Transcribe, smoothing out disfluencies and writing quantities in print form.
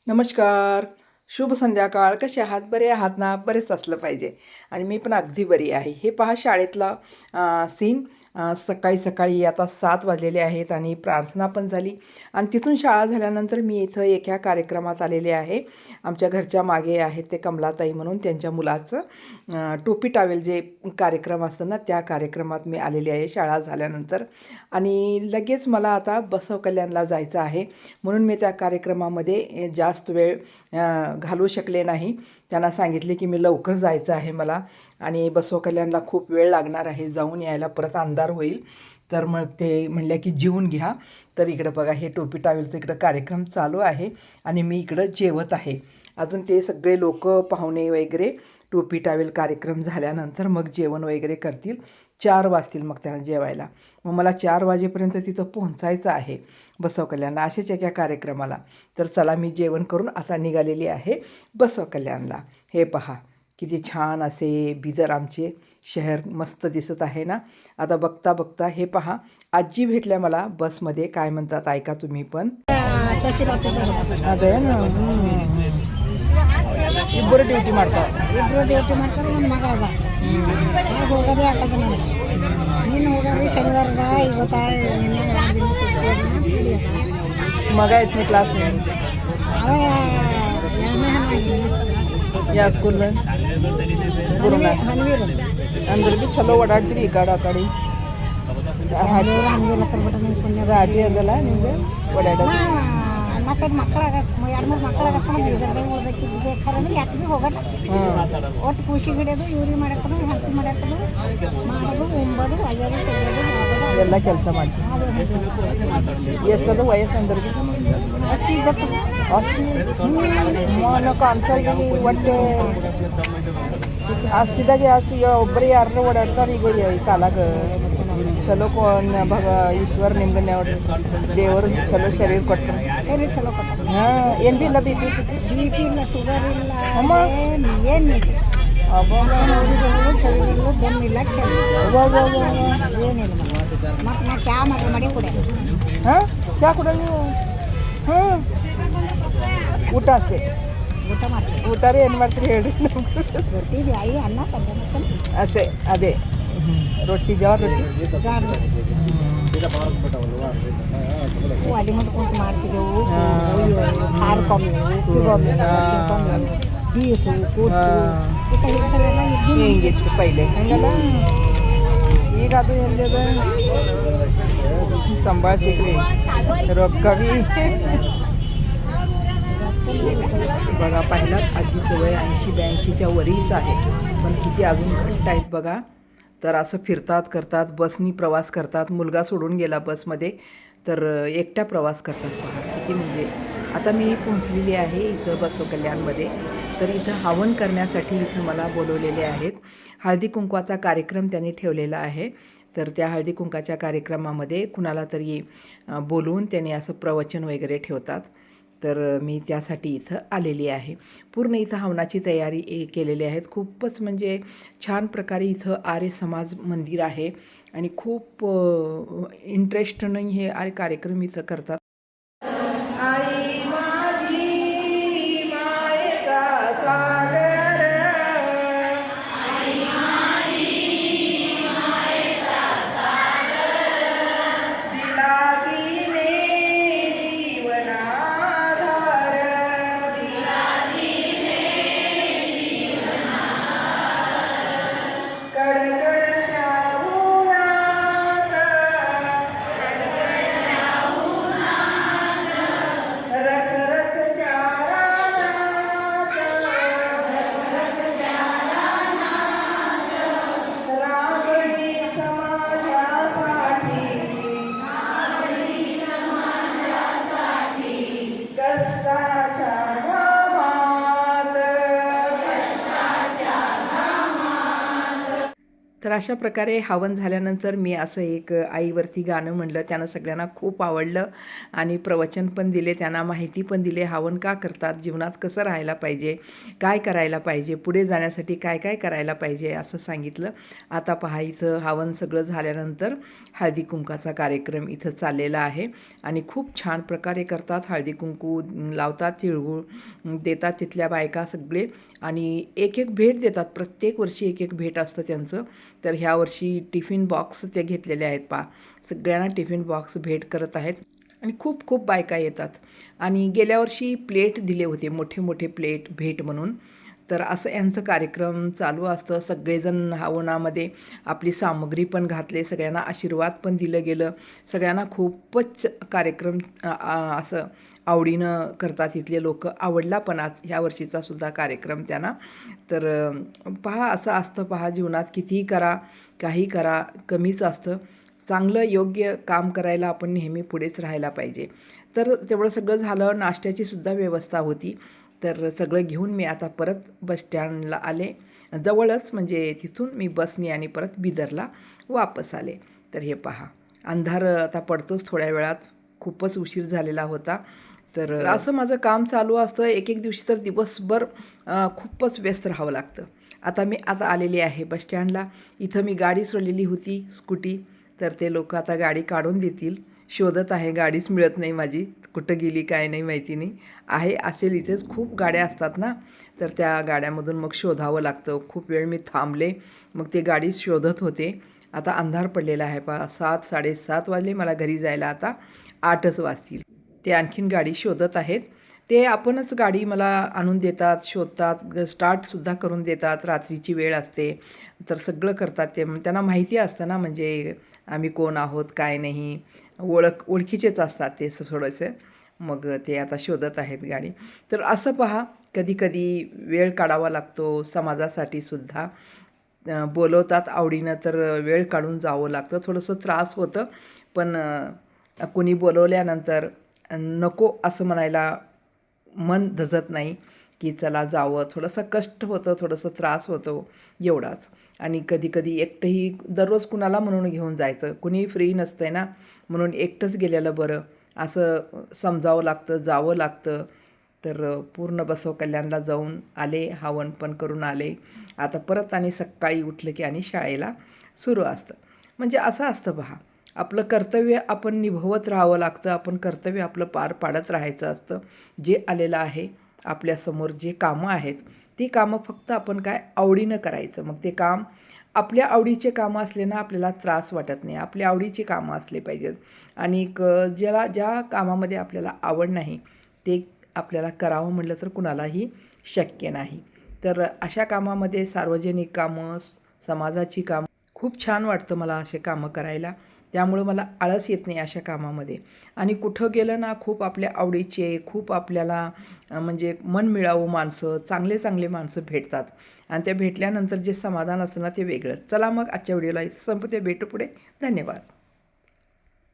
नमस्कार. शुभ संध्याकाळ. कसे आहात? बरे आहात ना? बरेच असलं पाहिजे. आणि मी पण अगदी बरी आहे. हे पहा शाळेतला सीन. सकाळी सकाळी आता 7 वाजलेले आहेत आणि प्रार्थना पण झाली आणि तिथून शाळा झाल्यानंतर मी इथं एका कार्यक्रमात आलेले आहे. आमच्या घरच्या मागे आहेत ते कमलाताई म्हणून, त्यांच्या मुलाचं टोपी टावेल जे कार्यक्रम असतं ना, त्या कार्यक्रमात मी आलेली आहे शाळा झाल्यानंतर. आणि लगेच मला आता बसव कल्याणला जायचं आहे, म्हणून मी त्या कार्यक्रमामध्ये जास्त वेळ घालवू शकले नाही. त्यांना सांगितले की मी लवकर जायचं आहे मला आणि बसव कल्याणला खूप वेळ लागणार आहे, जाऊन यायला परत अंधार होईल. तर मग ते म्हणल्या की जेवून घ्या. तर इकडं बघा, हे टोपी टावेलचं इकडं कार्यक्रम चालू आहे आणि मी इकडं जेवत आहे. अजून ते सगळे लोक पाहुणे वगैरे टोपी टावेल कार्यक्रम झाल्यानंतर मग जेवण वगैरे करतील. 4 वाजतील मग त्यांना जेवायला. मग मला 4 वाजेपर्यंत तिथं पोहोचायचं आहे बसव कल्याणला अशाच एका कार्यक्रमाला. तर चला, मी जेवण करून आता निघालेली आहे बसव कल्याणला. हे पहा किती छान असे बिदर आमचे शहर मस्त दिसत आहे ना. आता बघता बघता हे पहा, आजी भेटल्या मला बसमध्ये. काय म्हणतात ऐका तुम्ही पण. ಅದೇ ಇಬ್ಬರು ಡ್ಯೂಟಿ ಮಾಡ್ತಾರೆ. ಇಬ್ಬರು ಡ್ಯೂಟಿ ಮಾಡ್ತಾರೆ. ಒಂದು ಮಗ ಅದ. ಹೋಗೋದೇ ಆಗಲ್ಲ ನನಗೆ. ನೀನು ಹೋಗೋದು ಶನಿವಾರದ ಇವತ್ತ ನಿನ್ನೆ 2 ದಿನ ಸುಟ್ಟಿ ಅದ. ಮಗ ಎಷ್ಟನೇ ಕ್ಲಾಸ್? ಅವ ಯಾವ ಸ್ಕೂಲ್? ಹನ್ವೀರ್ ಅಂದ್ರೆ ಭೀ ಚಲೋ ಓಡಾಡ್ತೀರಿ ಈ ಕಡೆ ಆ ಕಡೆ. ಹಂಗಿಲ್ಲ ಕರ್ಬಿಟ್ಟು ನಿಮ್ಗೆ ಪುಣ್ಯ ರಾಟಿ ಅದಲ್ಲ ನಿಮ್ಗೆ ಓಡಾಡೋದು. 4-5 ಮಕ್ಕಳಾಗ 2-3 ಮಕ್ಕಳಾಗಸ್ತಾನೆ ಬೀದರ್ದಾಗ ಉಳ್ಬೇಕಿದ್ದೆ ಖರೇನೆ ಯಾಕೆ ಭೀ ಹೋಗಲ್ಲ. ಒಟ್ಟು ಖುಷಿ ಹಿಡಿಯೋದು, ಇವ್ರಿಗೆ ಮಾಡಕ್ಕದು, ಹತ್ತಿ ಮಾಡಕ್ಕದು, ಮಾಡೋದು, ಉಂಬೋದು, ಒಯ್ಯೋದು, ತೆಗೆಯೋದು, ಮಾಡೋದು ಎಲ್ಲ ಕೆಲಸ ಮಾಡ್ತೀವಿ. ಎಷ್ಟದ ವಯಸ್ಸು ಅಂದ್ರಿಗೆ? ಅಷ್ಟು ಇದ್ದತ್ತು ಅಷ್ಟು ಕಾನ್ಸಲ್ಗೆ ಒಟ್ಟೆ ಅಷ್ಟಿದಾಗೆ ಅಷ್ಟು ಒಬ್ಬರೇ ಯಾರನ್ನ ಓಡಾಡ್ತಾರೆ ಈಗ ಈ ಕಾಲಾಗ. ಚಲೋ ಈಶ್ವರ ನಿಮ್ಗೆ ದೇವರು ಚಲೋ ಶರೀರ ಕೊಟ್ಟರು. ಸರಿ ಚಲೋ ಕೊಟ್ಟ. ಏನು ಭೀ ಇಲ್ಲ, ಬಿ ಪಿ ಇಲ್ಲ, ಶುಗರ್ ಇಲ್ಲ, ಅಮ್ಮ ಏನಿಲ್ಲ. ಚಳಿ ಇಲ್ಲ, ದಮ್ಮಿಲ್ಲ, ಏನಿಲ್ಲ. ಮತ್ತು ನಾ ಚಾ ಮಾತ್ರ ಮಾಡಿ ಕುಡಿಯ. ಹಾಂ, ಚಾ ಕುಡ ನೀವು? ಹಾಂ, ಊಟ ಅಷ್ಟೇ. ಊಟ ಮಾಡ್ತೀವಿ. ಊಟಾರೆ ಏನು ಮಾಡ್ತೀರಿ ಹೇಳಿ? ರೊಟ್ಟಿ ಬ್ಯಾಳಿ ಅನ್ನ ಪಲ್ಯ ಮಾಡ್ತಾನೆ ಅಷ್ಟೇ. ಅದೇ ರೊಟ್ಟಿ, ಜವಾರ್ ರೊಟ್ಟಿ. ಒಲೆ ಮುಂದೆ ಕುಂತು ಮಾಡ್ತಿದ್ದೆವು. ಖಾರ ಕಮ್ಮಿ, ಉಪ್ಪು ಕಮ್ಮಿ, ಕಮ್ಮಿ, ಬೀಸು, ಕೂತು ಇಂಥವೆಲ್ಲ ಇದ್ದು ಹಿಂಗಿತ್ತು ಪೈಲೆ. ಹಂಗಲ್ಲ ಈಗ ಅದು ಎಲ್ಲದ ಸಂಭಾಳಿಸಿದ್ರಿ ರೊಕ್ಕ ಬಿ. बघा, पाहिलात आजीचं वय 80-82च्या वरीच आहे, पण किती अजून घट्ट आहेत बघा. तर असं फिरतात करतात, बसनी प्रवास करतात. मुलगा सोडून गेला बसमध्ये, तर एकट्या प्रवास करतात. पहा किती म्हणजे. आता मी पोहोचलेली आहे इथं बसव कल्याणमध्ये. तर इथं हवन करण्यासाठी इथं मला बोलवलेले आहेत. हळदी कुंकवाचा कार्यक्रम त्यांनी ठेवलेला आहे. तर त्या हळदी कुंकाच्या कार्यक्रमामध्ये कुणाला तरी बोलवून त्यांनी असं प्रवचन वगैरे ठेवतात. तर मी त्यासाठी इथं आलेली आहे. पूर्ण इथं हवनाची तयारी केलेली आहे. खूपच म्हणजे छान प्रकारे इथं आर्य समाज मंदिर आहे आणि खूप इंटरेस्टनं हे कार्यक्रम इथं करतात. तर अशा प्रकारे हवन झाल्यानंतर मी असं एक आईवरती गाणं म्हणलं. त्यानं सगळ्यांना खूप आवडलं आणि प्रवचन पण दिले, त्यांना माहिती पण दिली हवन का करतात, जीवनात कसं राहायला पाहिजे, काय करायला पाहिजे, पुढे जाण्यासाठी काय काय करायला पाहिजे असं सांगितलं. आता पहा इथं हवन सगळं झाल्यानंतर हळदी कुंकाचा कार्यक्रम इथं चाललेला आहे आणि खूप छान प्रकारे करतात. हळदी कुंकू लावतात, तिळगुळ देतात तिथल्या बायका सगळे आणि एक एक भेट देतात. प्रत्येक वर्षी एक एक भेट असतं त्यांचं. तर ह्या वर्षी टिफिन बॉक्स ते घेतलेले आहेत पहा. सगळ्यांना टिफिन बॉक्स भेट करत आहेत आणि खूप खूप बायका येतात. आणि गेल्या वर्षी प्लेट दिले होते, मोठे मोठे प्लेट भेट म्हणून. तर असं यांचं कार्यक्रम चालू असतं. सगळेजण हवनामध्ये आपली सामग्री पण घातले, सगळ्यांना आशीर्वाद पण दिलं गेलं. सगळ्यांना खूपच कार्यक्रम असं आवडीनं करतात इथले लोक. आवडला पण आज ह्या वर्षीचा सुद्धा कार्यक्रम त्यांना. तर पहा असं असतं, पहा जीवनात कितीही करा, काही करा, कमीच असतं. चांगलं योग्य काम करायला आपण नेहमी पुढेच राहायला पाहिजे. तर तेवढं सगळं झालं. नाश्त्याची सुद्धा व्यवस्था होती. तर सगळं घेऊन मी आता परत बसस्टँडला आले. जवळच म्हणजे तिथून मी बसने आणि परत बिदरला वापस आले. तर हे पहा अंधार आता पडतोच थोड्या वेळात, खूपच उशीर झालेला होता. तर असं माझं काम चालू असतं. एक एक दिवशी तर दिवसभर खूपच व्यस्त राहावं लागतं. आता आलेली आहे बसस्टँडला. इथं मी गाडी सोडलेली होती स्कूटी. तर ते लोक आता गाडी काढून देतील. शोधत आहे, गाडीच मिळत नाही माझी, कुठं गेली काय नाही माहिती नाही. असेल इथेच, खूप गाड्या असतात ना, तर त्या गाड्यामधून मग शोधावं लागतं. खूप वेळ मी थांबले, मग ते गाडी शोधत होते. आता अंधार पडलेला आहे पहा. 7, 7:30 वाजले मला घरी जायला. आता 8च वाजतील. ते आणखीन गाडी शोधत आहेत. ते आपणच गाडी मला आणून देतात, शोधतात, स्टार्टसुद्धा करून देतात. रात्रीची वेळ असते तर सगळं करतात ते. त्यांना माहिती असतं ना, म्हणजे आम्ही कोण आहोत काय नाही, ओळखीचेच असतात ते थोडेसे. मग ते आता शोधत आहेत गाडी. तर असं पहा, कधी वेळ काढावा लागतो समाजासाठी सुद्धा. बोलवतात आवडीनं तर वेळ काढून जावं लागतं. थोडंसं त्रास होतं, पण कोणी बोलवल्यानंतर नको असं म्हणायला मन धजत नाही, की चला जावं. थोडंसं कष्ट होतं, थोडंसं त्रास होतो एवढाच. आणि कधी एकटंही दररोज कुणाला म्हणून घेऊन जायचं, कुणी फ्री नसतंय ना, म्हणून एकटंच गेलेलं बरं असं समजावं लागतं, जावं लागतं. तर पूर्ण बसव कल्याणला जाऊन आले, हवन पण करून आले. आता परत आणि सकाळी उठलं की आणि शाळेला सुरू असतं. म्हणजे असं असतं पहा, आपलं कर्तव्य आपण निभवत राहावं लागतं. आपण कर्तव्य आपलं पार पाडत राहायचं असतं. जे आलेलं आहे आपल्यासमोर, जे कामं आहेत ती कामं फक्त आपण काय आवडीनं करायचं. मग ते काम आपल्या आवडीचे कामं असले ना, आपल्याला त्रास वाटत नाही. आपल्या आवडीचे कामं असले पाहिजेत. आणि ज्या कामामध्ये आपल्याला आवड नाही ते आपल्याला करावं म्हटलं तर कुणालाही शक्य नाही. तर अशा कामामध्ये सार्वजनिक कामं, समाजाची कामं खूप छान वाटतं मला असे कामं करायला. त्यामुळं मला आळस येत नाही अशा कामामध्ये. आणि कुठं गेलं ना, खूप आपल्या आवडीचे, खूप आपल्याला म्हणजे मन मिळावं माणसं, चांगले चांगले माणसं भेटतात. आणि त्या भेटल्यानंतर जे समाधान असतं ना, ते वेगळंच. चला मग आजच्या व्हिडिओला इथं संपते. भेटू पुढे. धन्यवाद.